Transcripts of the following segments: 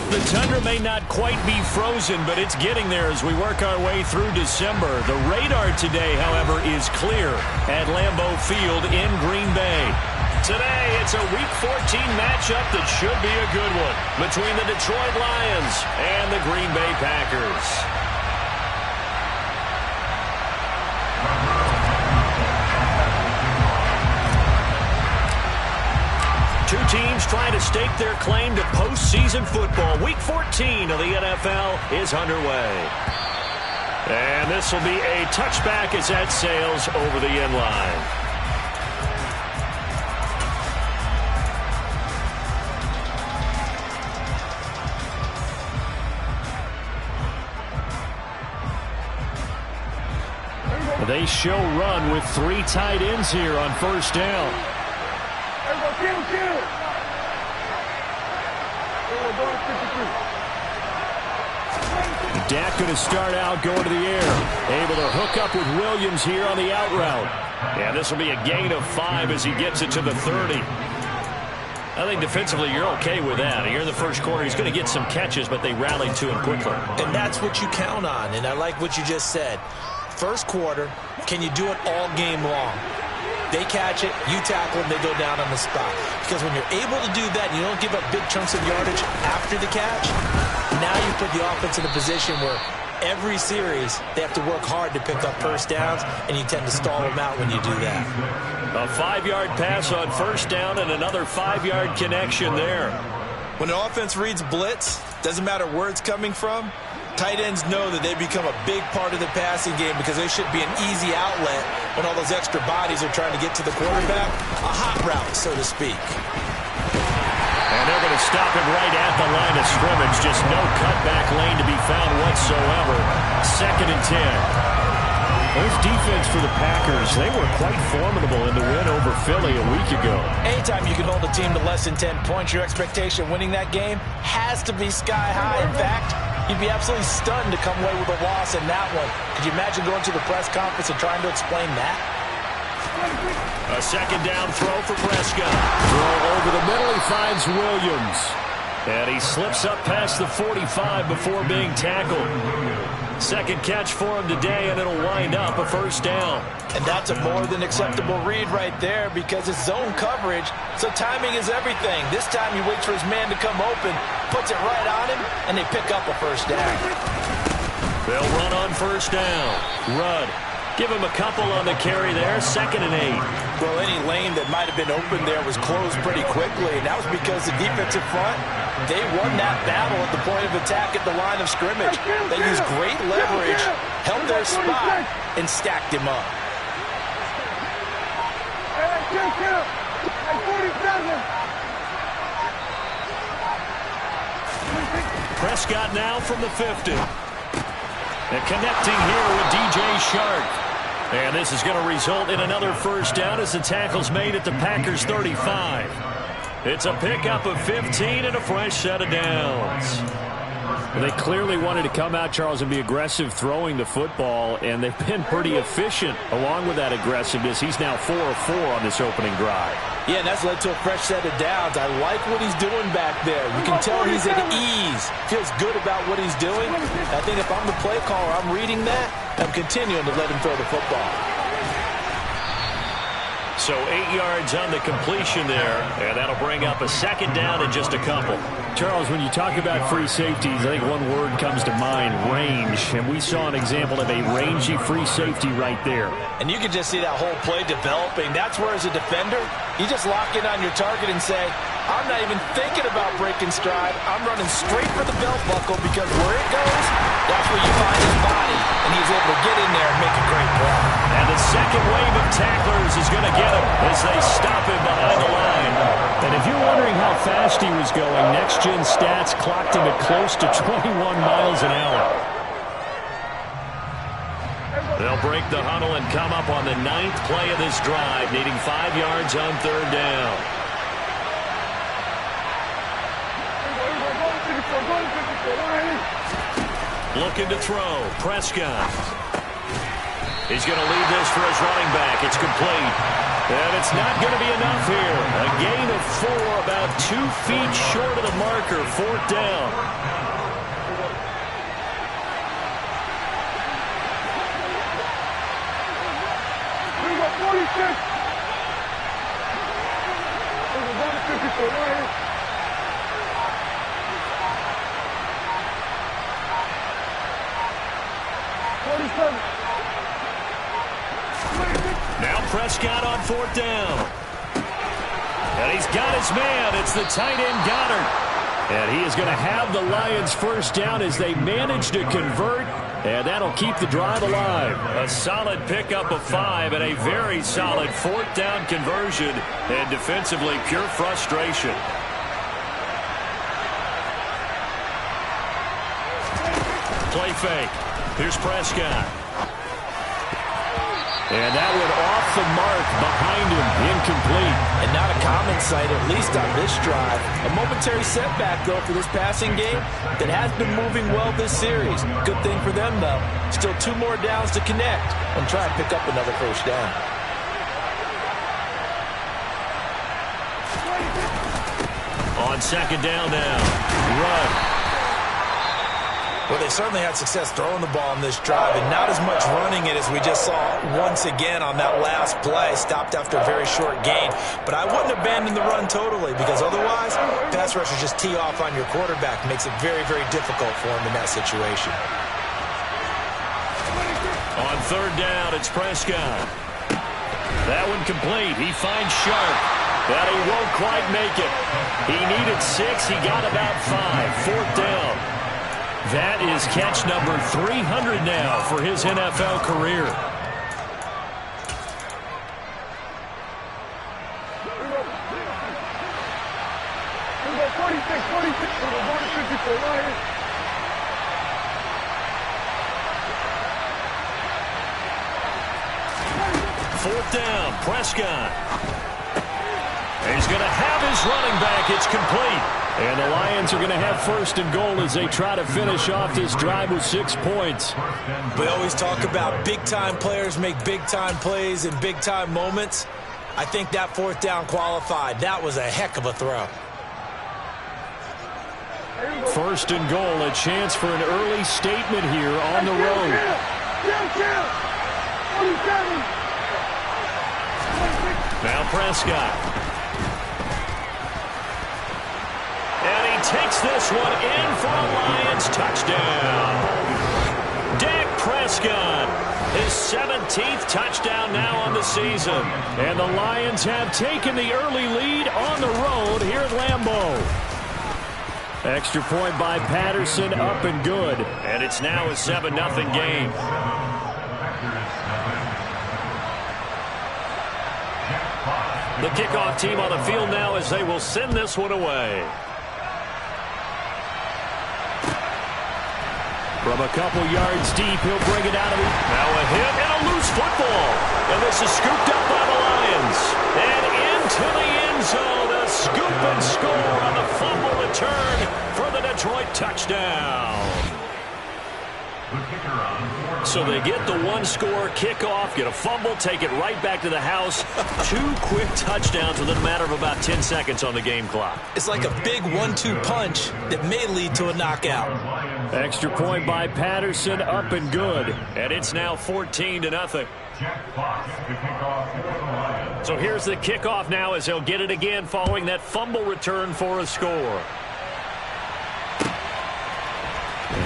The tundra may not quite be frozen, but it's getting there as we work our way through December. The radar today, however, is clear at Lambeau Field in Green Bay. Today, it's a Week 14 matchup that should be a good one between the Detroit Lions and the Green Bay Packers. Two teams trying to stake their claim to postseason football. Week 14 of the NFL is underway. And this will be a touchback as that sails over the end line. They show run with three tight ends here on first down. Dak going to start out going to the air. Able to hook up with Williams here on the out route. And this will be a gain of 5 as he gets it to the 30. I think defensively you're okay with that. You're in the first quarter. He's going to get some catches, but they rallied to him quickly. And that's what you count on. And I like what you just said. First quarter, can you do it all game long? They catch it, you tackle them, they go down on the spot. Because when you're able to do that and you don't give up big chunks of yardage after the catch, now you put the offense in a position where every series they have to work hard to pick up first downs, and you tend to stall them out when you do that. A 5-yard pass on first down and another 5-yard connection there. When an offense reads blitz, doesn't matter where it's coming from, tight ends know that they become a big part of the passing game because they should be an easy outlet when all those extra bodies are trying to get to the quarterback. A hot route, so to speak. And they're going to stop him right at the line of scrimmage. Just no cutback lane to be found whatsoever. 2nd and 10. This defense for the Packers, they were quite formidable in the win over Philly a week ago. Anytime you can hold a team to less than 10 points, your expectation of winning that game has to be sky high. In fact, you'd be absolutely stunned to come away with a loss in that one. Could you imagine going to the press conference and trying to explain that? A 2nd down throw for Prescott. Throw over the middle, he finds Williams. And he slips up past the 45 before being tackled. 2nd catch for him today, and it'll wind up a first down. And that's a more than acceptable read right there because it's zone coverage, so timing is everything. This time he waits for his man to come open, puts it right on him, and they pick up a first down. They'll run on first down. Rudd. Give him a couple on the carry there. 2nd and 8. Well, any lane that might have been open there was closed pretty quickly, and that was because the defensive front, they won that battle at the point of attack at the line of scrimmage. They used great leverage, held their spot, and stacked him up. Prescott now from the 50. And connecting here with DJ Shark. And this is going to result in another first down as the tackle's made at the Packers 35. It's a pickup of 15 and a fresh set of downs. They clearly wanted to come out, Charles, and be aggressive throwing the football, and they've been pretty efficient along with that aggressiveness. He's now 4 of 4 on this opening drive. Yeah, and that's led to a fresh set of downs. I like what he's doing back there. You can tell he's at ease. Feels good about what he's doing. I think if I'm the play caller, I'm reading that. I'm continuing to let him throw the football. So 8 yards on the completion there, and that'll bring up a 2nd down in just a couple. Charles, when you talk about free safeties, I think one word comes to mind, range. And we saw an example of a rangy free safety right there. And you can just see that whole play developing. That's where, as a defender, you just lock in on your target and say, I'm not even thinking about breaking stride. I'm running straight for the belt buckle because where it goes, that's where you find his body. And he's able to get in there and make a great play. And the second wave of tacklers is going to get him as they stop him behind the line. And if you're wondering how fast he was going, next-gen stats clocked him at close to 21 miles an hour. They'll break the huddle and come up on the 9th play of this drive, needing 5 yards on 3rd down. Looking to throw. Prescott. He's going to leave this for his running back, back. It's complete. And it's not going to be enough here. A gain of 4, about 2 feet short of the marker. 4th down. Now Prescott on 4th down. And he's got his man. It's the tight end Goddard. And he is going to have the Lions 1st down as they manage to convert. And that'll keep the drive alive. A solid pickup of 5 and a very solid 4th down conversion. And defensively, pure frustration. Play fake. Here's Prescott. And that one off the mark behind him. Incomplete. And not a common sight, at least on this drive. A momentary setback, though, for this passing game that has been moving well this series. Good thing for them, though. Still 2 more downs to connect and try and pick up another 1st down. On 2nd down now. Run. Well, they certainly had success throwing the ball on this drive, and not as much running it as we just saw once again on that last play. Stopped after a very short gain. But I wouldn't abandon the run totally, because otherwise, pass rushers just tee off on your quarterback. Makes it very, very difficult for him in that situation. On 3rd down, it's Prescott. That one complete. He finds Sharp. But he won't quite make it. He needed 6. He got about 5. 4th down. That is catch number 300 now for his NFL career. Fourth down, Prescott. He's going to have his running back. It's complete. And the Lions are going to have 1st and goal as they try to finish off this drive with 6 points. We always talk about big-time players make big-time plays in big-time moments. I think that 4th down qualified. That was a heck of a throw. 1st and goal, a chance for an early statement here on the road. Now Prescott. And he takes this one in for a Lions touchdown. Dak Prescott, his 17th touchdown now on the season. And the Lions have taken the early lead on the road here at Lambeau. Extra point by Patterson, up and good. And it's now a 7-0 game. The kickoff team on the field now as they will send this one away. From a couple yards deep, he'll bring it out of it. Now a hit and a loose football. And this is scooped up by the Lions. And into the end zone, a scoop and score on the fumble return for the Detroit touchdown. So they get the 1-score kickoff, get a fumble, take it right back to the house. 2 quick touchdowns within a matter of about 10 seconds on the game clock. It's like a big 1-2 punch that may lead to a knockout. Extra point by Patterson, up and good. And it's now 14-0. So here's the kickoff now as they'll get it again following that fumble return for a score.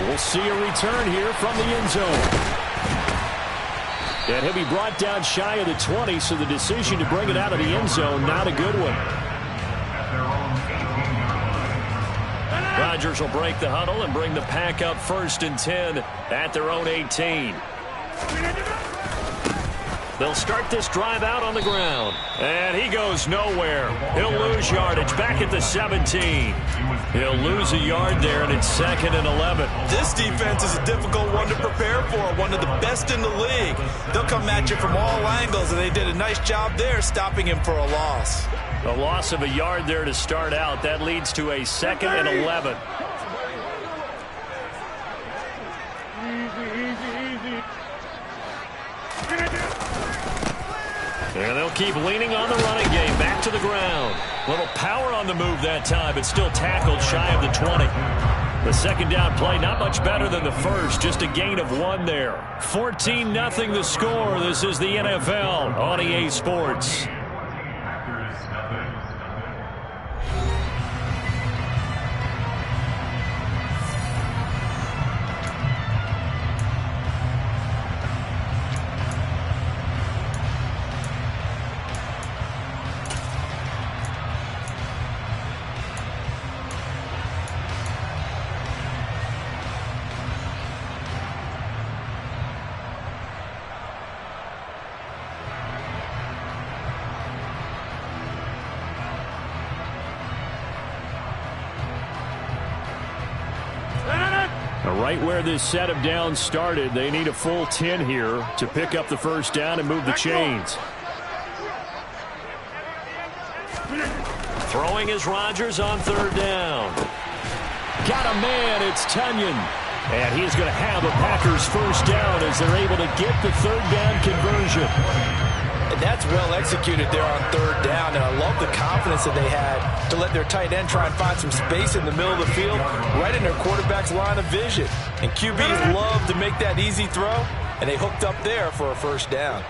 We'll see a return here from the end zone. And he'll be brought down shy of the 20, so the decision to bring it out of the end zone, not a good one. Rodgers will break the huddle and bring the pack up 1st and 10 at their own 18. They'll start this drive out on the ground. And he goes nowhere. He'll lose yardage back at the 17. He'll lose a yard there, and it's 2nd and 11. This defense is a difficult one to prepare for, one of the best in the league. They'll come at you from all angles, and they did a nice job there stopping him for a loss. A loss of a yard there to start out. That leads to a 2nd and 11. And they'll keep leaning on the running game. Back to the ground. Little power on the move that time, but still tackled shy of the 20. The second down play, not much better than the first. Just a gain of 1 there. 14-0 the score. This is the NFL on EA Sports. Right where this set of downs started, they need a full 10 here to pick up the first down and move the chains. Throwing is Rodgers on third down. Got a man, it's Tunyon. And he's going to have a Packers first down as they're able to get the third down conversion. And that's well executed there on third down. And I love the confidence that they had to let their tight end try and find some space in the middle of the field, right in their quarterback's line of vision. And QBs love to make that easy throw, and they hooked up there for a first down.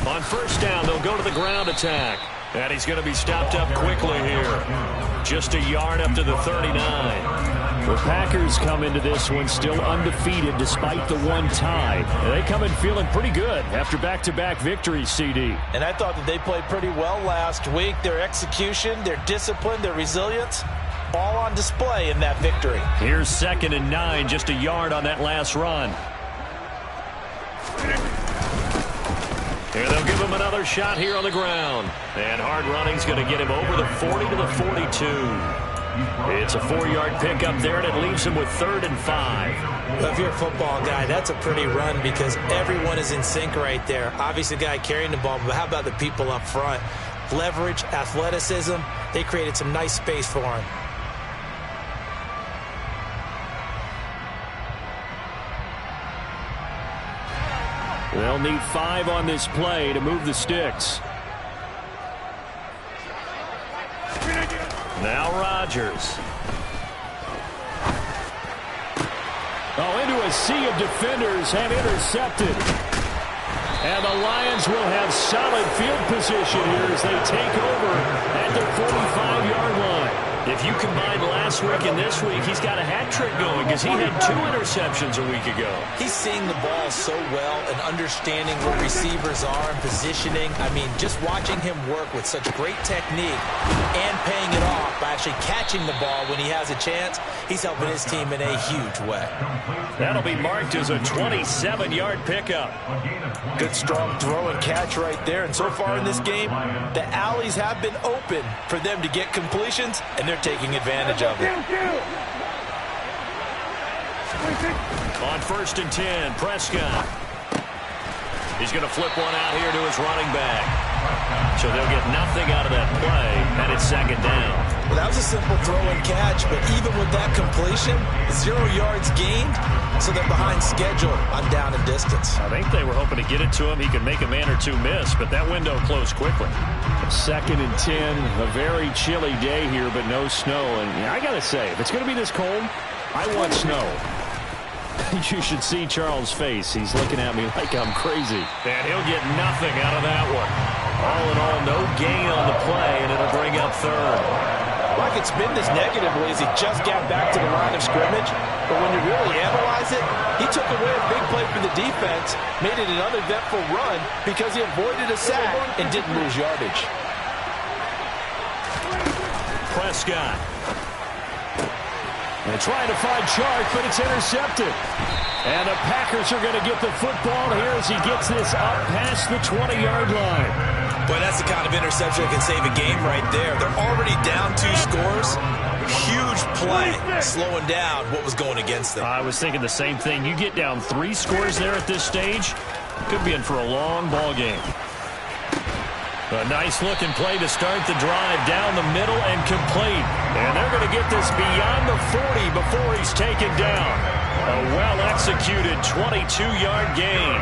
On first down, they'll go to the ground attack. And he's going to be stopped up quickly here. Just a yard up to the 39. The Packers come into this one still undefeated despite the one tie. They come in feeling pretty good after back-to-back victories, CD. And I thought that they played pretty well last week. Their execution, their discipline, their resilience, all on display in that victory. Here's 2nd and 9, just a yard on that last run. And they'll give him another shot here on the ground. And hard running's going to get him over the 40 to the 42. It's a 4-yard pickup there, and it leaves him with 3rd and 5. Well, if you're a football guy, that's a pretty run because everyone is in sync right there. Obviously, the guy carrying the ball, but how about the people up front? Leverage, athleticism, they created some nice space for him. They'll need 5 on this play to move the sticks. Now Rodgers. Oh, into a sea of defenders and intercepted. And the Lions will have solid field position here as they take over at their 45-yard line. If you combine last week and this week, he's got a hat trick going because he had 2 interceptions a week ago. He's seeing the ball so well and understanding where receivers are and positioning. I mean, just watching him work with such great technique and paying it off by actually catching the ball when he has a chance, he's helping his team in a huge way. That'll be marked as a 27-yard pickup. Good strong throw and catch right there. And so far in this game, the alleys have been open for them to get completions, and they're taking advantage of it. On 1st and 10, Prescott. He's going to flip one out here to his running back. So they'll get nothing out of that play, and it's 2nd down. Well, that was a simple throw and catch, but even with that completion, 0 yards gained, so they're behind schedule on down and distance. I think they were hoping to get it to him. He could make a man or 2 miss, but that window closed quickly. 2nd and 10, a very chilly day here, but no snow. And I got to say, if it's going to be this cold, I want snow. You should see Charles' face. He's looking at me like I'm crazy. And he'll get nothing out of that one. All in all, no gain on the play, and it'll bring up 3rd. Well, I could spin this negatively as he just got back to the line of scrimmage. But when you really analyze it, he took away a big play for the defense, made it an uneventful run because he avoided a sack and didn't lose yardage. Prescott. They're trying to find Chark, but it's intercepted. And the Packers are going to get the football here as he gets this up past the 20-yard line. Boy, that's the kind of interception that can save a game right there. They're already down 2 scores. Huge play, slowing down what was going against them. I was thinking the same thing. You get down 3 scores there at this stage, could be in for a long ball game. A nice-looking play to start the drive down the middle and complete. And they're going to get this beyond the 40 before he's taken down. A well-executed 22-yard gain.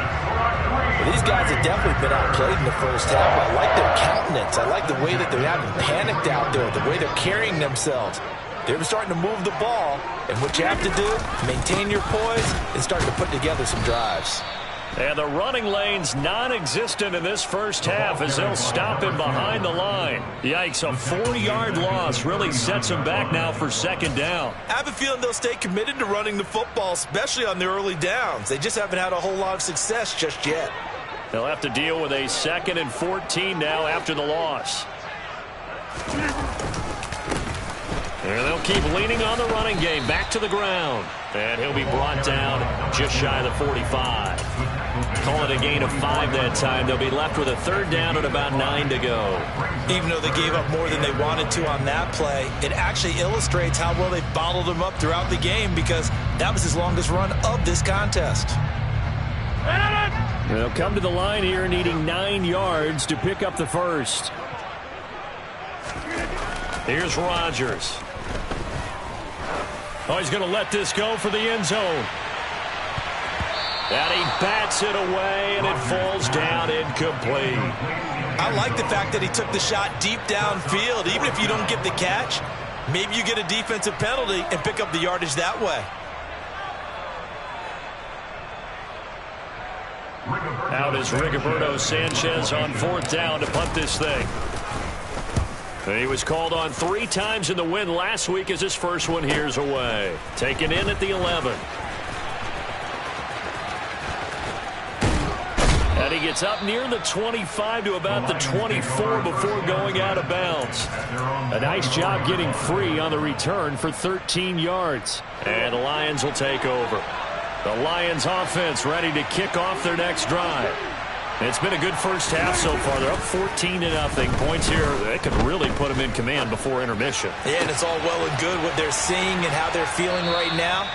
These guys have definitely been outplayed in the first half. I like their countenance. I like the way that they haven't panicked out there, the way they're carrying themselves. They're starting to move the ball, and what you have to do, maintain your poise and start to put together some drives. And the running lane's non-existent in this first half as they'll stop him behind the line. Yikes, a 4-yard loss really sets him back now for second down. I have a feeling they'll stay committed to running the football, especially on the early downs. They just haven't had a whole lot of success just yet. They'll have to deal with a 2nd and 14 now after the loss. And they'll keep leaning on the running game. Back to the ground. And he'll be brought down just shy of the 45. Call it a gain of 5 that time. They'll be left with a 3rd down and about 9 to go. Even though they gave up more than they wanted to on that play, it actually illustrates how well they bottled him up throughout the game because that was his longest run of this contest. They'll come to the line here needing 9 yards to pick up the first. Here's Rodgers. Oh, he's going to let this go for the end zone. And he bats it away, and it falls down incomplete. I like the fact that he took the shot deep downfield. Even if you don't get the catch, maybe you get a defensive penalty and pick up the yardage that way. Out is Rigoberto Sanchez on 4th down to punt this thing. He was called on 3 times in the win last week as his first one here's away. Taken in at the 11. And he gets up near the 25 to about the 24 before going out of bounds. A nice job getting free on the return for 13 yards. And the Lions will take over. The Lions offense ready to kick off their next drive. It's been a good first half so far. They're up 14-0. Points here, they could really put them in command before intermission. Yeah, and it's all well and good what they're seeing and how they're feeling right now.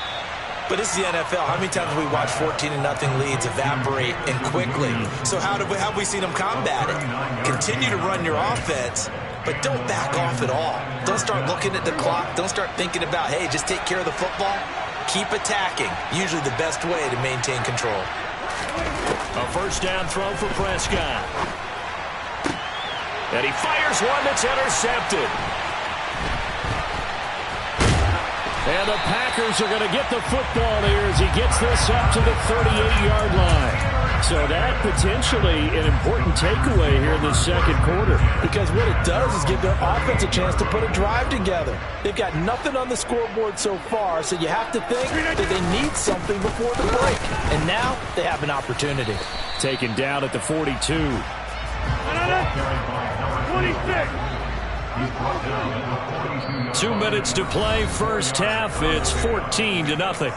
But this is the NFL. How many times have we watched 14-0 leads evaporate and quickly? So how have we seen them combat it? Continue to run your offense, but don't back off at all. Don't start looking at the clock. Don't start thinking about, hey, just take care of the football. Keep attacking. Usually the best way to maintain control. A first down throw for Prescott. And he fires one that's intercepted. And the Packers are going to get the football here as he gets this up to the 38-yard line. So that potentially an important takeaway here in the second quarter. Because what it does is give their offense a chance to put a drive together. They've got nothing on the scoreboard so far, so you have to think that they need something before the break. And now they have an opportunity. Taken down at the 42. 2 minutes to play first half. It's 14-0.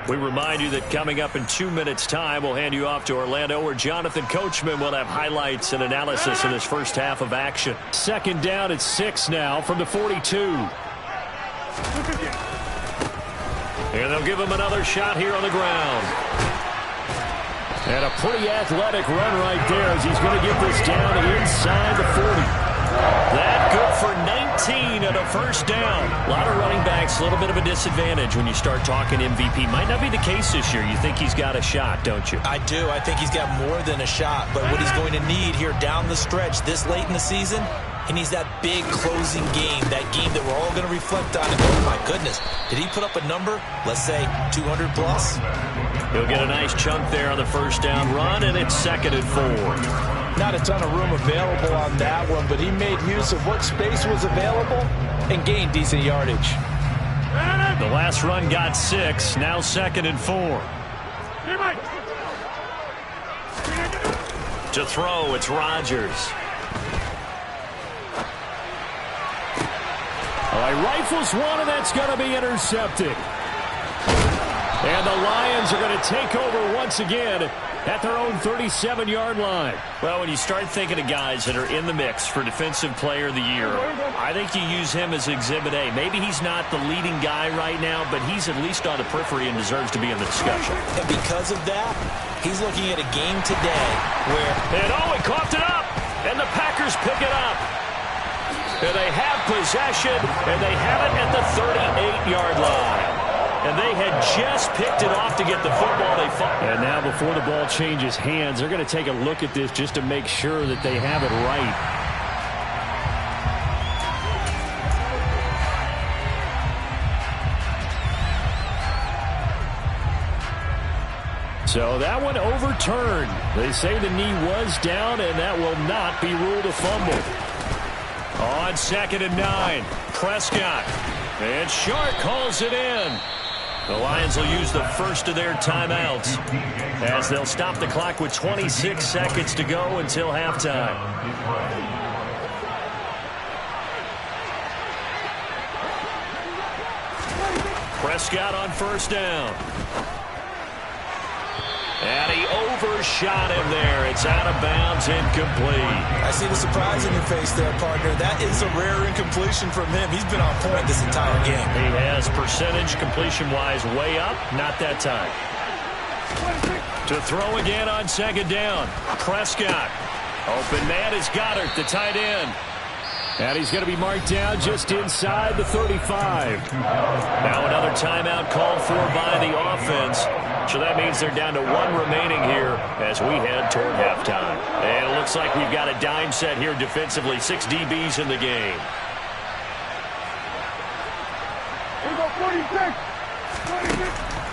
We remind you that coming up in 2 minutes' time, we'll hand you off to Orlando, where Jonathan Coachman will have highlights and analysis in this first half of action. Second down at 6 now from the 42. And they'll give him another shot here on the ground. And a pretty athletic run right there as he's going to get this down inside the 40. That good for 19 and a first down. A lot of running backs, a little bit of a disadvantage when you start talking MVP. Might not be the case this year. You think he's got a shot, don't you? I do. I think he's got more than a shot. But what he's going to need here down the stretch this late in the season, he needs that big closing game, that game that we're all going to reflect on. And oh, my goodness, did he put up a number, let's say 200 plus? He'll get a nice chunk there on the first down run, and it's 2nd and 4. Not a ton of room available on that one, but he made use of what space was available and gained decent yardage. The last run got 6, now 2nd and 4. To throw, it's Rodgers. He rifles one, and that's going to be intercepted. And the Lions are going to take over once again at their own 37-yard line. Well, when you start thinking of guys that are in the mix for Defensive Player of the Year, I think you use him as Exhibit A. Maybe he's not the leading guy right now, but he's at least on the periphery and deserves to be in the discussion. And because of that, he's looking at a game today where... And oh, he coughed it up, and the Packers pick it up. And they have possession, and they have it at the 38-yard line. And they had just picked it off to get the football. They fought. And now before the ball changes hands, they're going to take a look at this just to make sure that they have it right. So that one overturned. They say the knee was down, and that will not be ruled a fumble. On 2nd and 9, Prescott. And Shark calls it in. The Lions will use the first of their timeouts as they'll stop the clock with 26 seconds to go until halftime. Prescott on 1st down. And he overshot him there. It's out of bounds, incomplete. I see the surprise in your face there, partner. That is a rare incompletion from him. He's been on point this entire game. He has percentage completion-wise way up. Not that time. To throw again on 2nd down. Prescott. Open man is Goddard, the tight end. And he's going to be marked down just inside the 35. Now another timeout called for by the offense. So that means they're down to 1 remaining here as we head toward halftime. And it looks like we've got a dime set here defensively. 6 DBs in the game.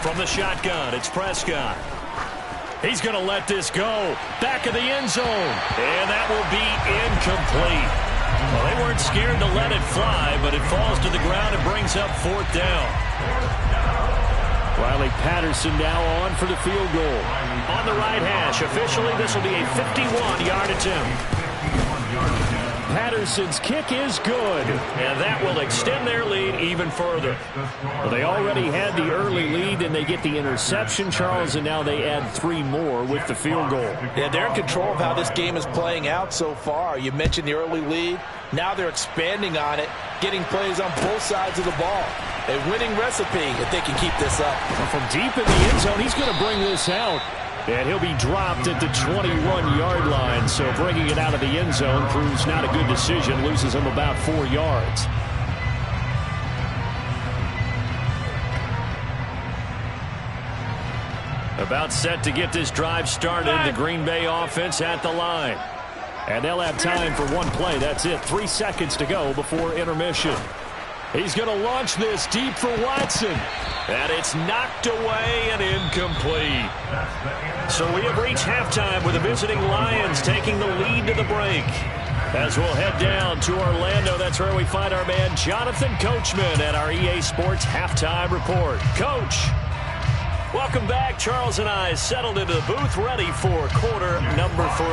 From the shotgun, it's Prescott. He's going to let this go. Back of the end zone. And that will be incomplete. Well, they weren't scared to let it fly, but it falls to the ground and brings up 4th down. Riley Patterson now on for the field goal. On the right hash, officially this will be a 51-yard attempt. Patterson's kick is good. And that will extend their lead even further. Well, they already had the early lead, and they get the interception, Charles, and now they add 3 more with the field goal. Yeah, they're in control of how this game is playing out so far. You mentioned the early lead. Now they're expanding on it, getting plays on both sides of the ball. A winning recipe if they can keep this up. From deep in the end zone, he's going to bring this out. And he'll be dropped at the 21-yard line. So bringing it out of the end zone proves not a good decision. Loses him about 4 yards. About set to get this drive started. The Green Bay offense at the line. And they'll have time for 1 play. That's it. 3 seconds to go before intermission. He's going to launch this deep for Watson. And it's knocked away and incomplete. So we have reached halftime with the visiting Lions taking the lead to the break. As we'll head down to Orlando, that's where we find our man Jonathan Coachman at our EA Sports Halftime Report. Coach, welcome back. Charles and I settled into the booth ready for quarter number 3.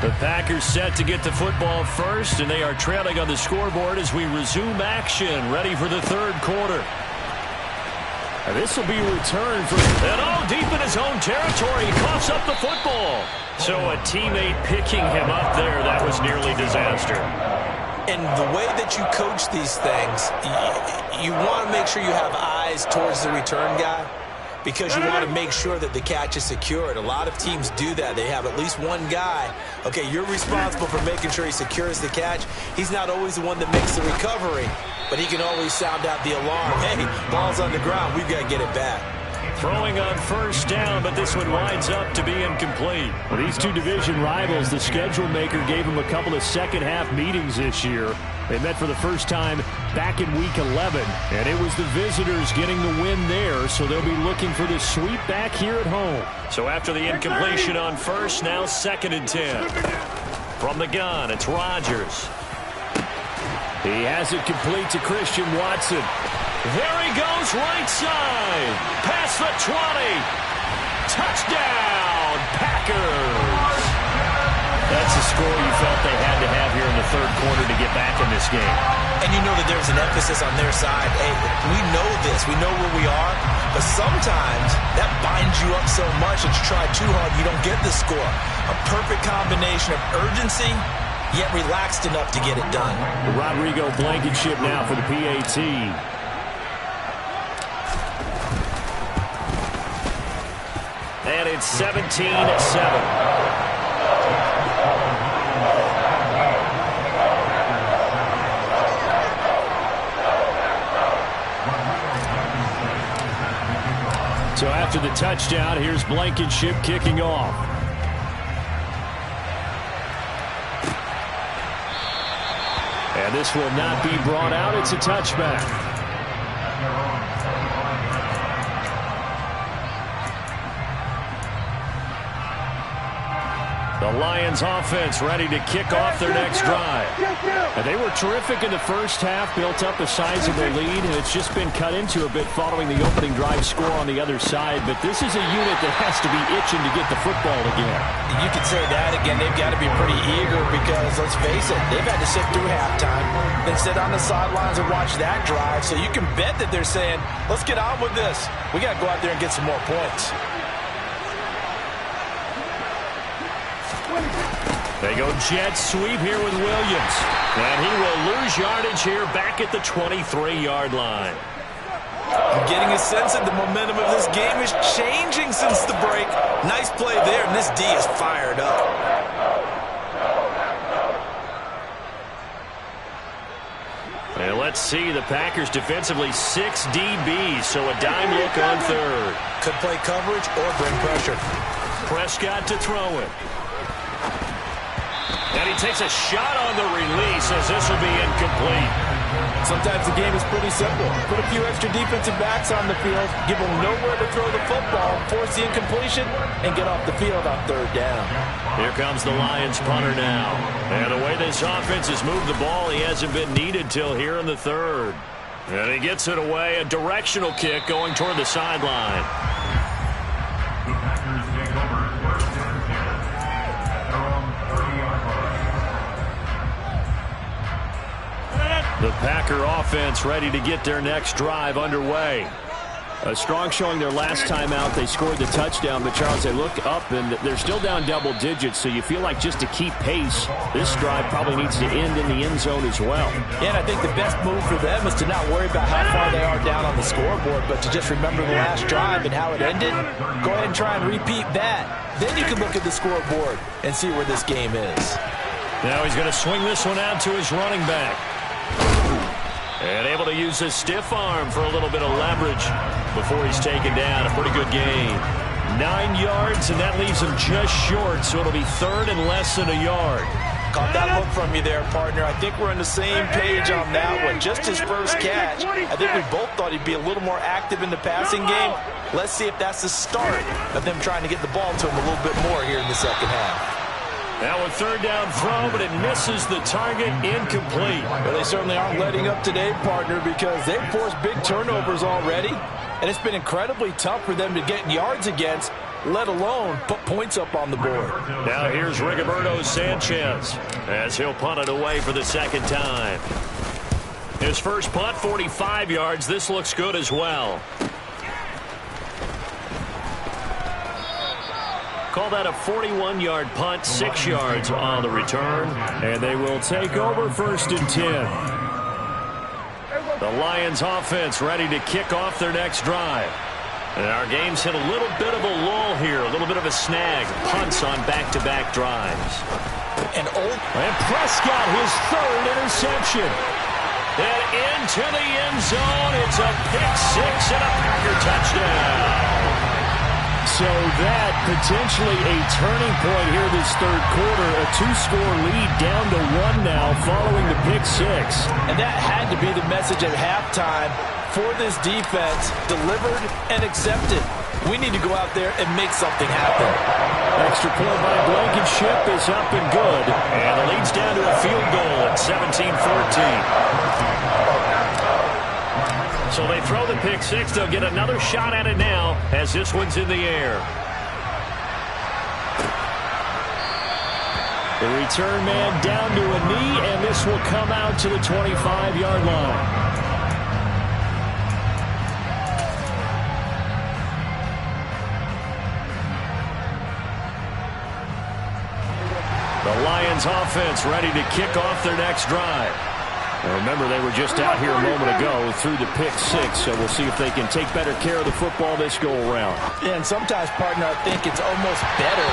The Packers set to get the football first, and they are trailing on the scoreboard as we resume action, ready for the 3rd quarter. And this will be returned for... And all deep in his own territory, he coughs up the football. So a teammate picking him up there, that was nearly disaster. And the way that you coach these things, you want to make sure you have eyes towards the return guy, because you want to make sure that the catch is secured. A lot of teams do that. They have at least one guy. Okay, you're responsible for making sure he secures the catch. He's not always the one that makes the recovery, but he can always sound out the alarm. Hey, ball's on the ground. We've got to get it back. Throwing on 1st down, but this one winds up to be incomplete. Well, these 2 division rivals, the schedule maker gave them a couple of second-half meetings this year. They met for the first time back in Week 11, and it was the visitors getting the win there, so they'll be looking for the sweep back here at home. So after the incompletion on 1st, now 2nd and 10. From the gun, it's Rodgers. He has it complete to Christian Watson. There he goes, right side. Past the 20. Touchdown, Packers. That's a score you felt they had to have here in the 3rd quarter to get back in this game. And you know that there's an emphasis on their side. Hey, we know this. We know where we are. But sometimes that binds you up so much that you try too hard, you don't get the score. A perfect combination of urgency, yet relaxed enough to get it done. The Rodrigo Blankenship now for the PAT. And it's 17-7. So after the touchdown, here's Blankenship kicking off. And this will not be brought out. It's a touchback. The Lions offense ready to kick off their next drive. And they were terrific in the first half, built up a sizable lead, and it's just been cut into a bit following the opening drive score on the other side. But this is a unit that has to be itching to get the football again. You could say that again. They've got to be pretty eager because, let's face it, they've had to sit through halftime, then sit on the sidelines and watch that drive. So you can bet that they're saying, let's get on with this. We got to go out there and get some more points. They go jet sweep here with Williams. And he will lose yardage here back at the 23-yard line. I'm getting a sense that the momentum of this game is changing since the break. Nice play there, and this D is fired up. And let's see, the Packers defensively 6 DBs, so a dime look on third. Could play coverage or bring pressure. Prescott to throw it. And he takes a shot on the release as this will be incomplete. Sometimes the game is pretty simple. Put a few extra defensive backs on the field, give them nowhere to throw the football, force the incompletion, and get off the field on third down. Here comes the Lions punter now. And the way this offense has moved the ball, he hasn't been needed till here in the third. And he gets it away, a directional kick going toward the sideline. The Packer offense ready to get their next drive underway. A strong showing their last time out. They scored the touchdown, but Charles, they look up and they're still down double digits, so you feel like just to keep pace, this drive probably needs to end in the end zone as well. Yeah, and I think the best move for them is to not worry about how far they are down on the scoreboard, but to just remember the last drive and how it ended. Go ahead and try and repeat that. Then you can look at the scoreboard and see where this game is. Now he's going to swing this one out to his running back. And able to use his stiff arm for a little bit of leverage before he's taken down. A pretty good gain. 9 yards, and that leaves him just short, so it'll be third and less than a yard. Caught that look from you there, partner. I think we're on the same page on that one. Just his first catch. I think we both thought he'd be a little more active in the passing game. Let's see if that's the start of them trying to get the ball to him a little bit more here in the second half. Now a third down throw, but it misses the target, incomplete. Well, they certainly aren't letting up today, partner, because they've forced big turnovers already, and it's been incredibly tough for them to get yards against, let alone put points up on the board. Now here's Rigoberto Sanchez as he'll punt it away for the second time. His first punt, 45 yards. This looks good as well. Call that a 41-yard punt, 6 yards on the return. And they will take over 1st and 10. The Lions offense ready to kick off their next drive. And our game's hit a little bit of a lull here, a little bit of a snag. Punts on back-to-back drives. And Prescott, his 3rd interception. And into the end zone. It's a pick 6 and a Packer touchdown. So that potentially a turning point here this third quarter. A 2-score lead down to 1 now following the pick 6. And that had to be the message at halftime for this defense. Delivered and accepted. We need to go out there and make something happen. Extra point by Blankenship is up and good. And the lead's down to a field goal at 17-14. So they throw the pick 6. They'll get another shot at it now as this one's in the air. The return man down to a knee, and this will come out to the 25-yard line. The Lions offense ready to kick off their next drive. Remember, they were just out here a moment ago through the pick six, so we'll see if they can take better care of the football this go-around. Yeah, and sometimes, partner, I think it's almost better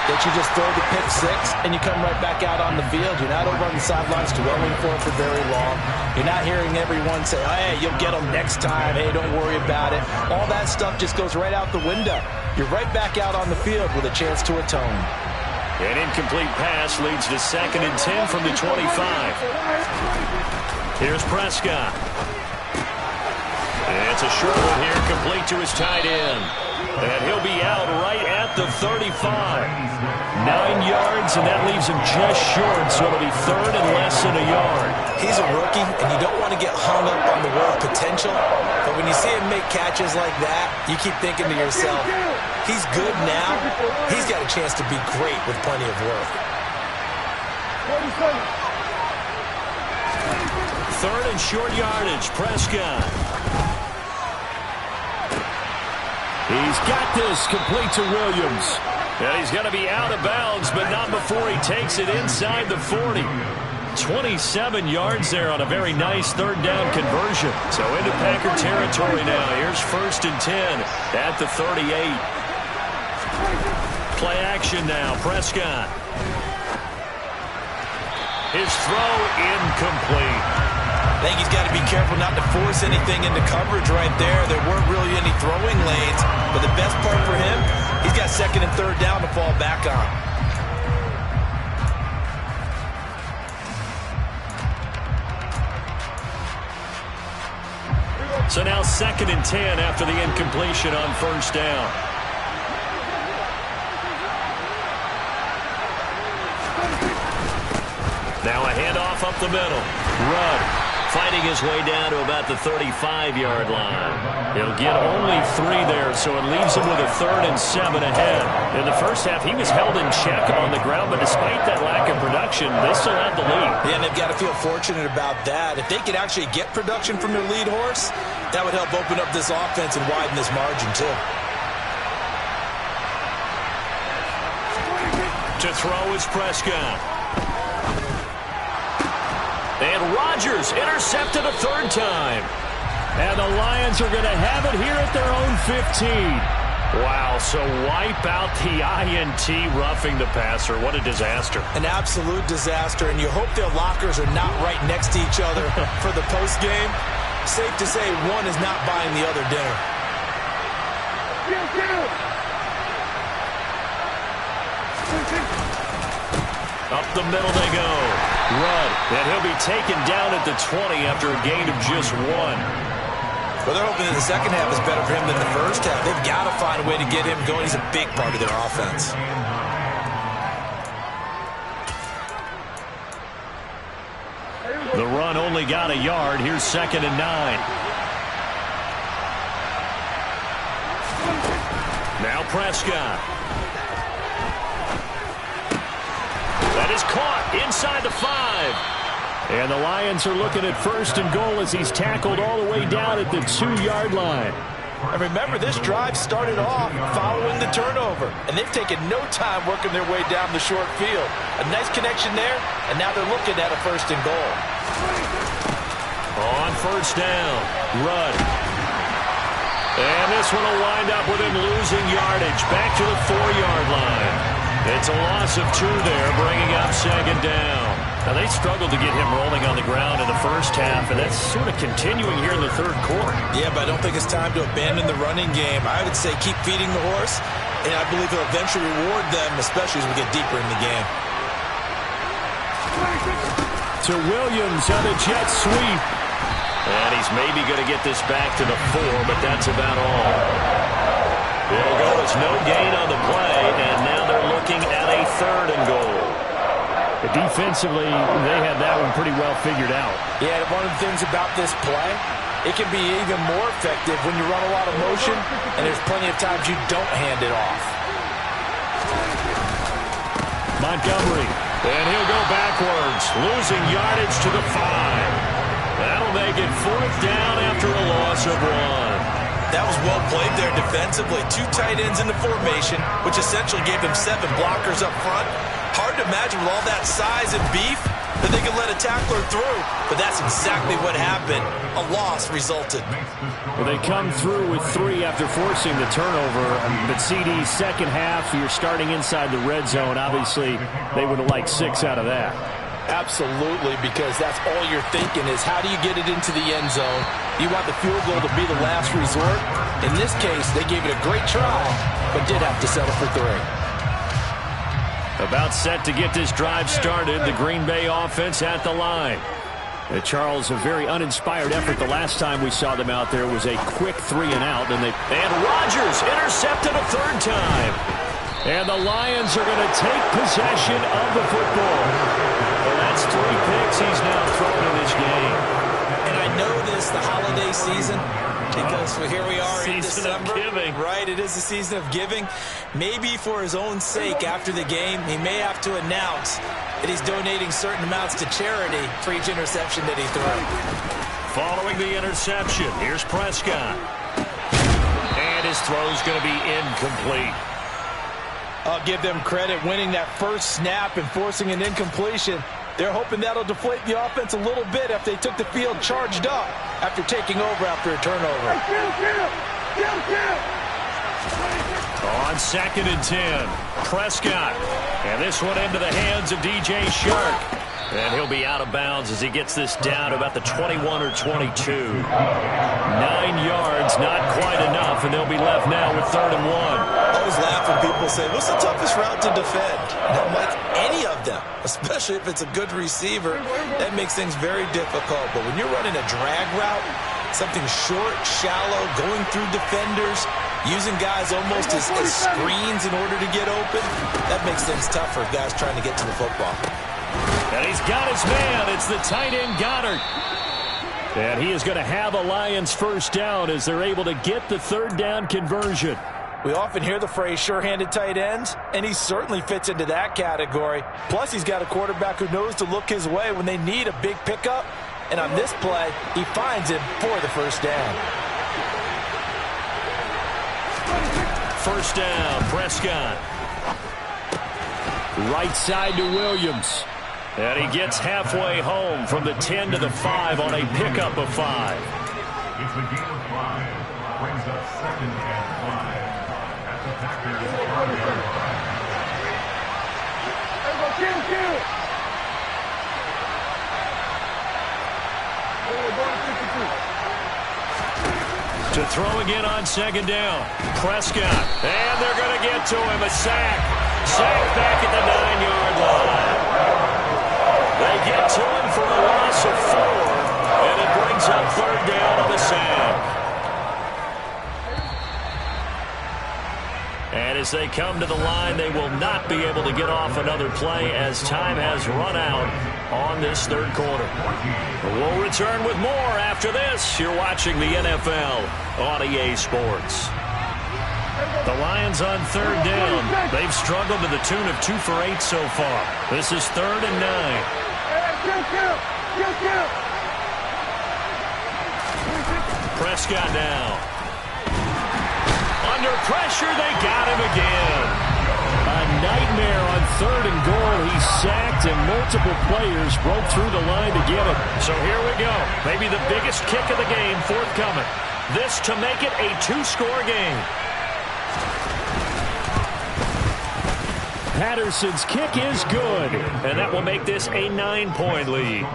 that you just throw the pick six and you come right back out on the field. You're not over on the sidelines dwelling for it for very long. You're not hearing everyone say, hey, you'll get them next time. Hey, don't worry about it. All that stuff just goes right out the window. You're right back out on the field with a chance to atone. An incomplete pass leads to 2nd and 10 from the 25. Here's Prescott. And it's a short one here, complete to his tight end. And he'll be out right at the 35. 9 yards, and that leaves him just short, so it'll be 3rd and less than a yard. He's a rookie, and you don't want to get hung up on the word potential. But when you see him make catches like that, you keep thinking to yourself, he's good now. He's got a chance to be great with plenty of work. 3rd and short yardage, Prescott. He's got this, complete to Williams. And he's going to be out of bounds, but not before he takes it inside the 40. 27 yards there on a very nice 3rd down conversion. So into Packer territory now. Here's 1st and 10 at the 38. Play action now, Prescott. His throw incomplete. I think he's got to be careful not to force anything into coverage right there. There weren't really any throwing lanes, but the best part for him, he's got 2nd and 3rd down to fall back on. So now 2nd and 10 after the incompletion on 1st down. Now a handoff up the middle. Rudd fighting his way down to about the 35-yard line. He'll get only 3 there, so it leaves him with a 3rd and 7 ahead. In the first half, he was held in check on the ground, but despite that lack of production, they still have the lead. Yeah, and they've got to feel fortunate about that. If they could actually get production from their lead horse, that would help open up this offense and widen this margin, too. To throw is Prescott. And Rodgers intercepted a 3rd time. And the Lions are going to have it here at their own 15. Wow, so wipe out the INT roughing the passer. What a disaster. An absolute disaster, and you hope their lockers are not right next to each other for the postgame. Safe to say one is not buying the other dinner. Up the middle they go. Rudd, and he'll be taken down at the 20 after a gain of just 1. Well, they're hoping that the second half is better for him than the first half. They've got to find a way to get him going. He's a big part of their offense. The run only got a yard. Here's 2nd and 9. Now Prescott. That is caught inside the 5. And the Lions are looking at 1st and goal as he's tackled all the way down at the 2-yard line. And remember, this drive started off following the turnover, and they've taken no time working their way down the short field. A nice connection there, and now they're looking at a 1st and goal. On 1st down, Rudd. And this one will wind up with him losing yardage back to the 4-yard line. It's a loss of 2 there, bringing up 2nd down. Now, they struggled to get him rolling on the ground in the first half, and that's sort of continuing here in the 3rd quarter. Yeah, but I don't think it's time to abandon the running game. I would say keep feeding the horse, and I believe he'll eventually reward them, especially as we get deeper in the game. To Williams on a jet sweep. And he's maybe going to get this back to the 4, but that's about all. It'll go as no gain on the play, and now they're looking at a 3rd and goal. Defensively, they had that one pretty well figured out. Yeah, one of the things about this play, it can be even more effective when you run a lot of motion, and there's plenty of times you don't hand it off. Montgomery. And he'll go backwards, losing yardage to the 5. That'll make it 4th down after a loss of 1. That was well played there defensively. 2 tight ends in the formation, which essentially gave them 7 blockers up front. Hard to imagine with all that size and beef, that they could let a tackler through. But that's exactly what happened. A loss resulted. Well, they come through with 3 after forcing the turnover. But CD's second half, you're starting inside the red zone. Obviously, they would have liked 6 out of that. Absolutely, because that's all you're thinking is how do you get it into the end zone? You want the field goal to be the last resort. In this case, they gave it a great try, but did have to settle for 3. About set to get this drive started, the Green Bay offense at the line. Charles, a very uninspired effort the last time we saw them out there was a quick 3-and-out. And Rodgers intercepted a 3rd time. And the Lions are going to take possession of the football. Well, that's 3 picks he's now thrown in this game. And I know this, the holiday season, because here we are in Season December. of giving. Right, it is the season of giving. Maybe for his own sake after the game, he may have to announce that he's donating certain amounts to charity for each interception that he threw. Following the interception, here's Prescott. And his throw's going to be incomplete. I'll give them credit winning that first snap and forcing an incompletion. They're hoping that'll deflate the offense a little bit if they took the field charged up after taking over after a turnover. On 2nd and 10, Prescott. And this one into the hands of DJ Shark. And he'll be out of bounds as he gets this down to about the 21 or 22. 9 yards, not quite enough, and they'll be left now with 3rd and 1. I always laugh when people say, what's the toughest route to defend? And I'm like, any of them, especially if it's a good receiver, that makes things very difficult. But when you're running a drag route, something short, shallow, going through defenders, using guys almost as screens in order to get open, that makes things tough for guys trying to get to the football. And he's got his man. It's the tight end Goddard. And he is going to have a Lions first down as they're able to get the 3rd down conversion. We often hear the phrase sure-handed tight ends, and he certainly fits into that category. Plus, he's got a quarterback who knows to look his way when they need a big pickup. And on this play, he finds him for the first down. First down, Prescott. Right side to Williams. And he gets halfway home from the 10 to the 5 on a pickup of 5. It's the game of 5. Brings up 2nd and 5 at the Packers 40. To throw again on 2nd down. Prescott. And they're going to get to him. A sack. Sack back at the 9-yard line. They get to him for a loss of 4. And it brings up 3rd down on the sack. And as they come to the line, they will not be able to get off another play as time has run out on this 3rd quarter. We'll return with more after this. You're watching the NFL on EA Sports. The Lions on 3rd down. They've struggled to the tune of 2 for 8 so far. This is 3rd and 9. Prescott now. Under pressure, they got him again. A nightmare on 3rd and goal. He's sacked, and multiple players broke through the line to get him. So here we go. Maybe the biggest kick of the game forthcoming. This to make it a 2-score game. Patterson's kick is good, and that will make this a 9-point lead.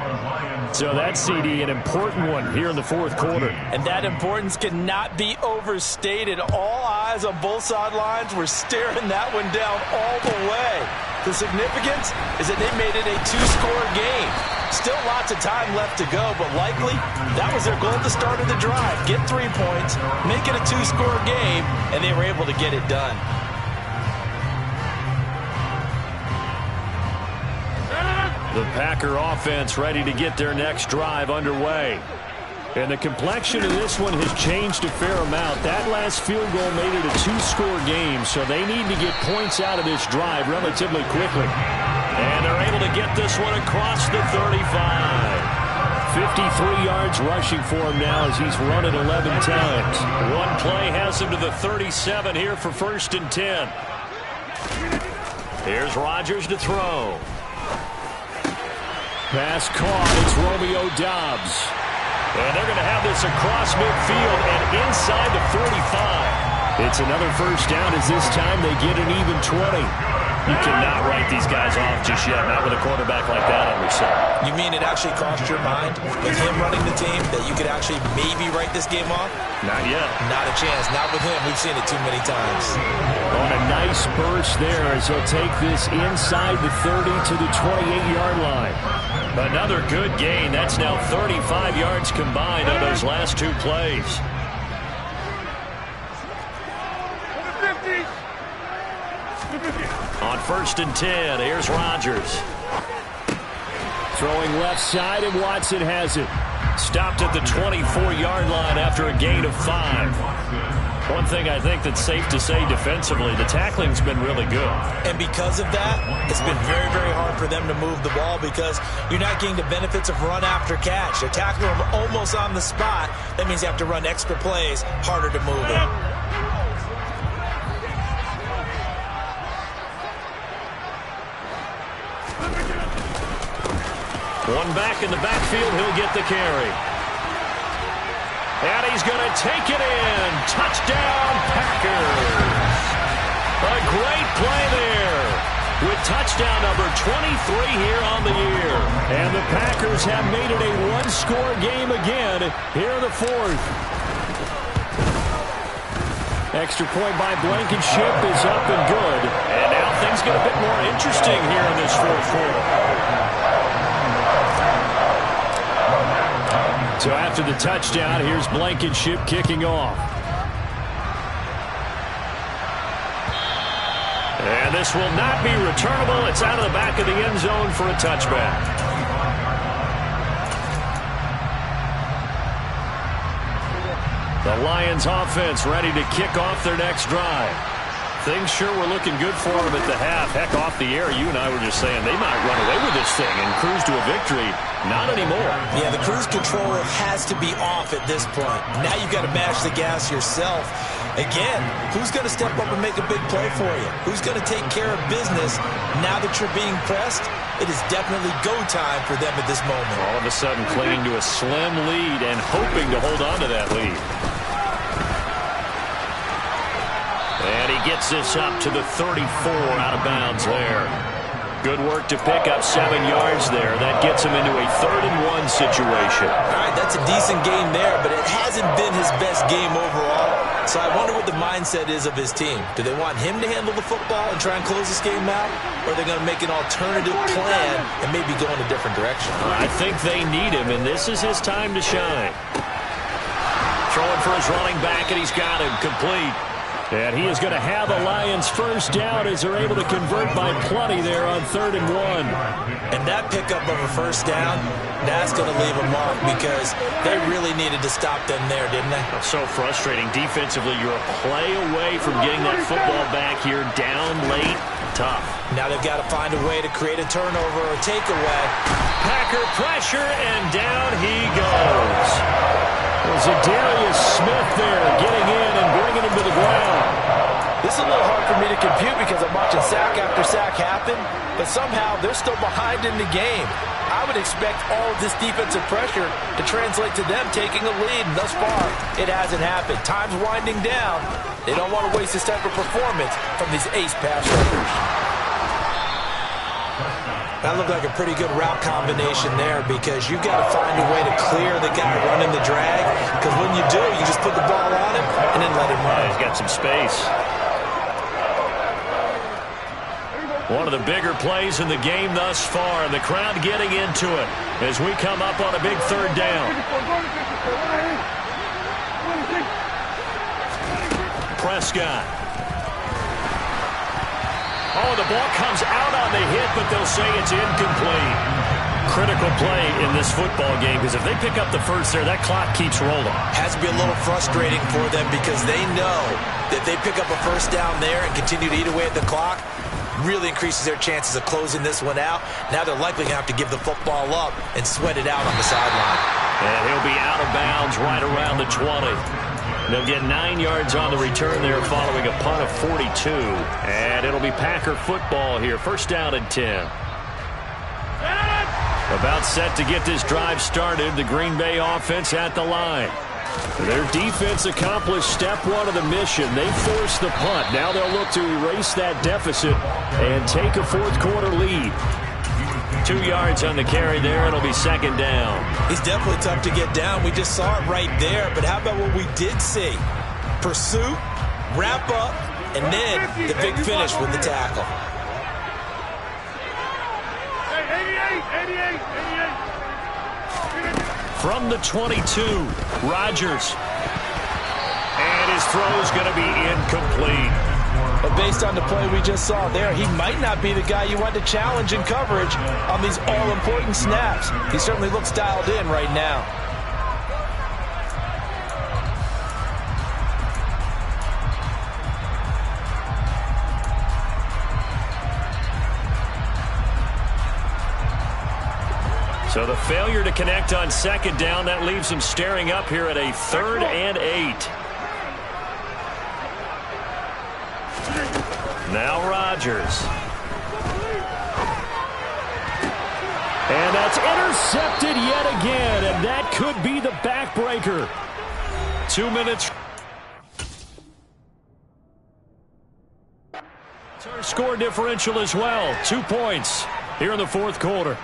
So that's, CD, an important one here in the 4th quarter. And that importance cannot be overstated. All eyes on both sidelines were staring that one down all the way. The significance is that they made it a 2-score game. Still lots of time left to go, but likely that was their goal at the start of the drive. Get 3 points, make it a 2-score game, and they were able to get it done. The Packer offense ready to get their next drive underway. And the complexion of this one has changed a fair amount. That last field goal made it a 2-score game, so they need to get points out of this drive relatively quickly. And they're able to get this one across the 35. 53 yards rushing for him now as he's run it 11 times. One play has him to the 37 here for 1st and 10. Here's Rodgers to throw. Pass caught. It's Romeo Doubs. And they're going to have this across midfield and inside the 45. It's another first down as this time they get an even 20. You cannot write these guys off just yet, not with a quarterback like that under center. You mean it actually crossed your mind with him running the team that you could actually maybe write this game off? Not yet. Not a chance. Not with him. We've seen it too many times. On a nice burst there as he'll take this inside the 30 to the 28-yard line. Another good gain. That's now 35 yards combined on those last two plays. On 1st and 10, here's Rodgers. Throwing left side, and Watson has it. Stopped at the 24-yard line after a gain of 5. One thing I think that's safe to say defensively, the tackling's been really good. And because of that, it's been very, very hard for them to move the ball because you're not getting the benefits of run after catch. They're tackling them almost on the spot. That means you have to run extra plays, harder to move it. One back in the backfield, he'll get the carry. And he's going to take it in. Touchdown, Packers. A great play there with touchdown number 23 here on the year. And the Packers have made it a one-score game again here in the fourth. Extra point by Blankenship is up and good. And now things get a bit more interesting here in this fourth quarter. So after the touchdown, here's Blankenship kicking off. And this will not be returnable. It's out of the back of the end zone for a touchback. The Lions offense ready to kick off their next drive. Things sure were looking good for them at the half. Heck, off the air, you and I were just saying they might run away with this thing and cruise to a victory. Not anymore. Yeah, the cruise control has to be off at this point. Now you've got to mash the gas yourself. Again, who's going to step up and make a big play for you? Who's going to take care of business now that you're being pressed? It is definitely go time for them at this moment. All of a sudden clinging to a slim lead and hoping to hold on to that lead. And he gets this up to the 34 out of bounds there. Good work to pick up 7 yards there. That gets him into a 3rd and 1 situation. All right, that's a decent game there, but it hasn't been his best game overall. So I wonder what the mindset is of his team. Do they want him to handle the football and try and close this game out? Or are they going to make an alternative plan and maybe go in a different direction? I think they need him, and this is his time to shine. Throwing for his running back, and he's got him complete. And he is going to have the Lions first down as they're able to convert by plenty there on 3rd and 1. And that pickup of a first down, that's going to leave a mark because they really needed to stop them there, didn't they? So frustrating. Defensively, you're a play away from getting that football back here down late. Tough. Now they've got to find a way to create a turnover or takeaway. Packer pressure, and down he goes. There's a Darius Smith there getting in and bringing him to the ground. This is a little hard for me to compute because I'm watching sack after sack happen, but somehow they're still behind in the game. I would expect all of this defensive pressure to translate to them taking a lead, and thus far, it hasn't happened. Time's winding down. They don't want to waste this type of performance from these ace pass rushers. That looked like a pretty good route combination there because you've got to find a way to clear the guy running the drag because when you do, you just put the ball on him and then let him run. He's got some space. One of the bigger plays in the game thus far, and the crowd getting into it as we come up on a big 3rd down. Prescott. Oh, the ball comes out on the hit, but they'll say it's incomplete. Critical play in this football game because if they pick up the first there, that clock keeps rolling. Has to be a little frustrating for them because they know that they pick up a first down there and continue to eat away at the clock, really increases their chances of closing this one out. Now they're likely going to have to give the football up and sweat it out on the sideline. And he'll be out of bounds right around the 20. They'll get 9 yards on the return there following a punt of 42. And it'll be Packer football here. First down and 10. About set to get this drive started. The Green Bay offense at the line. Their defense accomplished step one of the mission. They forced the punt. Now they'll look to erase that deficit and take a fourth quarter lead. 2 yards on the carry there. It'll be second down. He's definitely tough to get down. We just saw it right there. But how about what we did see? Pursuit, wrap up, and then the big finish with the tackle. 88. From the 22, Rodgers. And his throw's going to be incomplete. But based on the play we just saw there, he might not be the guy you want to challenge in coverage on these all-important snaps. He certainly looks dialed in right now. So the failure to connect on second down, that leaves them staring up here at a 3rd and 8. Now Rodgers. And that's intercepted yet again, and that could be the backbreaker. 2 minutes. It's our score differential as well. 2 points here in the fourth quarter.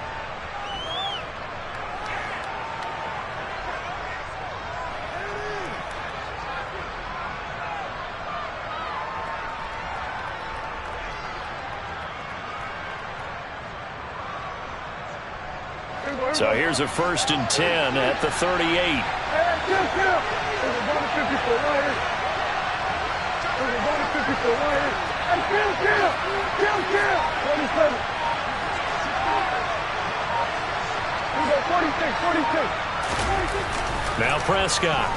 So here's a 1st and 10 at the 38. Now Prescott.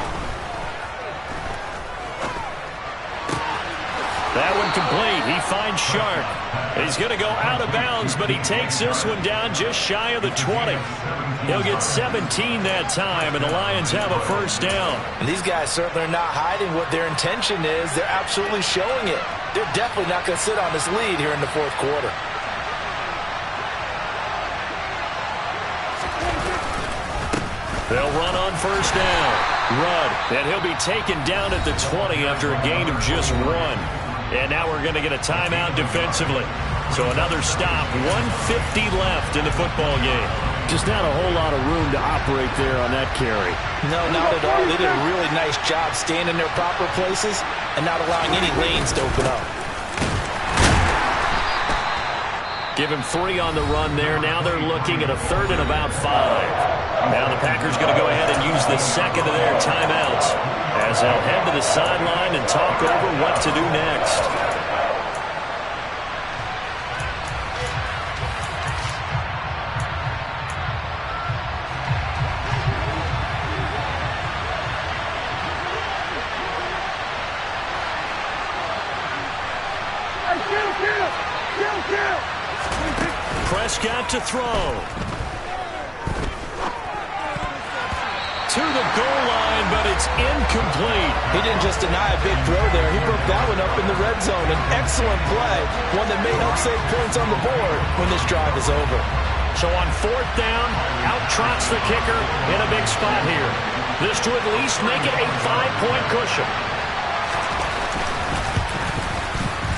That one complete. He finds Sharp. He's going to go out of bounds, but he takes this one down just shy of the 20. He'll get 17 that time, and the Lions have a first down. And these guys certainly are not hiding what their intention is. They're absolutely showing it. They're definitely not going to sit on this lead here in the fourth quarter. They'll run on first down. Rudd, and he'll be taken down at the 20 after a gain of just 1. And now we're going to get a timeout defensively. So another stop, 1:50 left in the football game. Just not a whole lot of room to operate there on that carry. No, not at all. They did a really nice job staying in their proper places and not allowing any lanes to open up. Give him 3 on the run there. Now they're looking at a 3rd and about 5. Now the Packers going to go ahead and use the second of their timeouts as they'll head to the sideline and talk over what to do next. Prescott to throw. To the goal line, but it's incomplete. He didn't just deny a big throw there. He broke that one up in the red zone. An excellent play, one that may help save points on the board when this drive is over. So on 4th down, out trots the kicker in a big spot here. This to at least make it a 5-point cushion.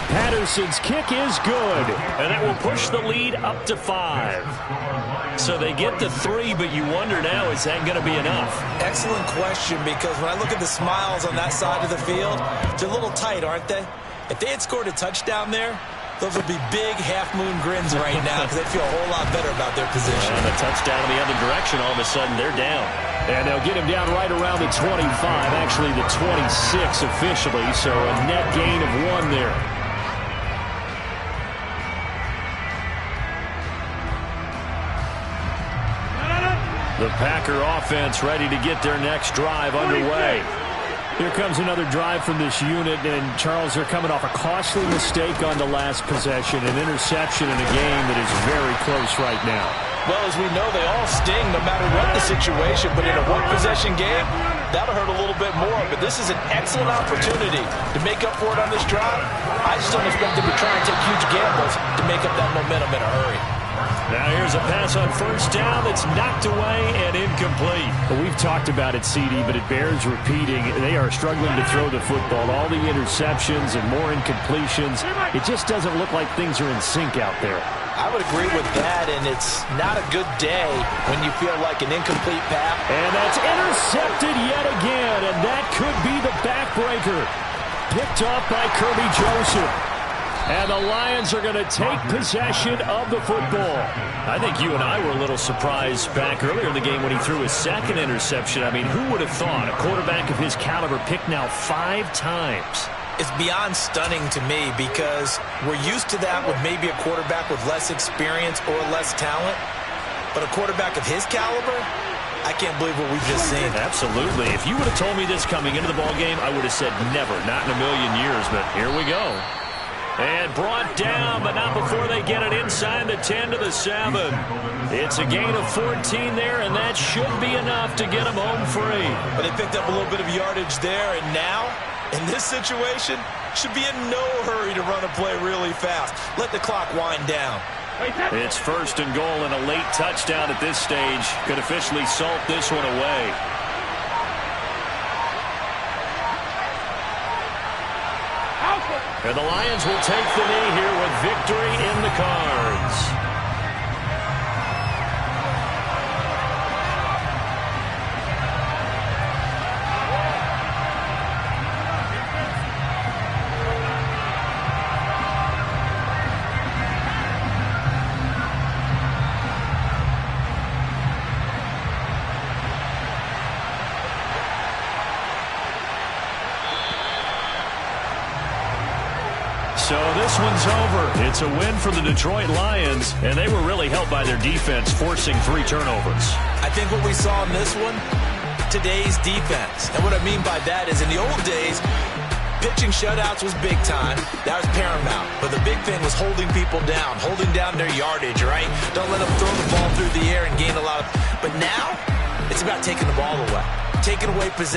Patterson's kick is good. And that will push the lead up to 5. So they get to 3, but you wonder now, is that going to be enough? Excellent question, because when I look at the smiles on that side of the field, they're a little tight, aren't they? If they had scored a touchdown there, those would be big half-moon grins right now because they'd feel a whole lot better about their position. And a touchdown in the other direction, all of a sudden they're down. And they'll get him down right around the 25, actually the 26 officially, so a net gain of 1 there. The Packer offense ready to get their next drive underway. Here comes another drive from this unit, and Charles, they're coming off a costly mistake on the last possession, an interception in a game that is very close right now. Well, as we know, they all sting no matter what the situation, but in a one-possession game, that'll hurt a little bit more. But this is an excellent opportunity to make up for it on this drive. I just don't expect them to try and take huge gambles to make up that momentum in a hurry. Now here's a pass on first down that's knocked away and incomplete. Well, we've talked about it, CD, but it bears repeating. They are struggling to throw the football. All the interceptions and more incompletions. It just doesn't look like things are in sync out there. I would agree with that, and it's not a good day when you feel like an incomplete pass. And that's intercepted yet again, and that could be the backbreaker. Picked off by Kirby Joseph. And the Lions are going to take possession of the football. I think you and I were a little surprised back earlier in the game when he threw his second interception. I mean, who would have thought a quarterback of his caliber picked now 5 times? It's beyond stunning to me because we're used to that with maybe a quarterback with less experience or less talent. But a quarterback of his caliber, I can't believe what we've just seen. Absolutely. If you would have told me this coming into the ballgame, I would have said never, not in a million years. But here we go. And brought down, but not before they get it inside the 10 to the 7. It's a gain of 14 there, and that should be enough to get them home free. But they picked up a little bit of yardage there, and now, in this situation, should be in no hurry to run a play really fast. Let the clock wind down. It's first and goal, and a late touchdown at this stage could officially salt this one away. And the Lions will take the knee here with victory in the cards. So this one's over. It's a win for the Detroit Lions, and they were really helped by their defense, forcing 3 turnovers. I think what we saw in this one, today's defense. And what I mean by that is in the old days, pitching shutouts was big time. That was paramount. But the big thing was holding people down, holding down their yardage, right? Don't let them throw the ball through the air and gain a lot of... But now, it's about taking the ball away, taking away possession.